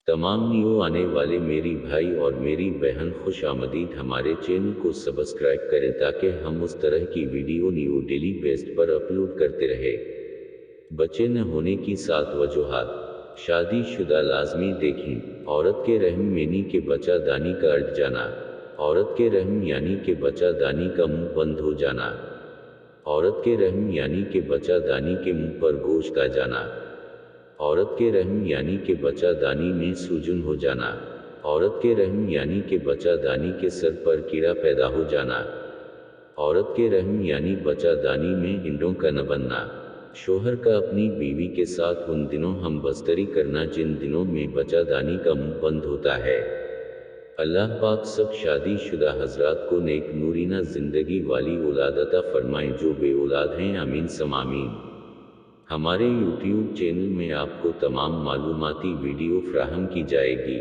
तमाम न्यू आने वाले मेरी भाई और मेरी बहन खुश आमदीद। हमारे चैनल को सब्सक्राइब करें ताकि हम उस तरह की वीडियो न्यू डेली बेस्ड पर अपलोड करते रहे। बच्चे न होने की 7 वजूहात। शादीशुदा लाजमी देखें। औरत के रहम यानी के बच्चा दानी का अट जाना। औरत के रहम यानी के बच्चा दानी का मुंह बंद हो जाना। औरत के रहम यानी के बच्चा दानी के मुंह पर गोश्त आ जाना। औरत के रहम यानी के बच्चा दानी में सूजन हो जाना। औरत के रहम यानी के बच्चा दानी के सर पर कीड़ा पैदा हो जाना। औरत के रहम यानी बच्चा दानी में इंडों का न बनना। शोहर का अपनी बीवी के साथ उन दिनों हम बस्तरी करना जिन दिनों में बच्चा दानी का मुंह बंद होता है। अल्लाह पाक सब शादी शुदा हजरात को नेक नूरीना जिंदगी वाली औलाद अता फरमाएं जो बे औलाद हैं, आमीन सम आमीन। हमारे यूट्यूब चैनल में आपको तमाम मालूमाती वीडियो फ्राहम की जाएगी।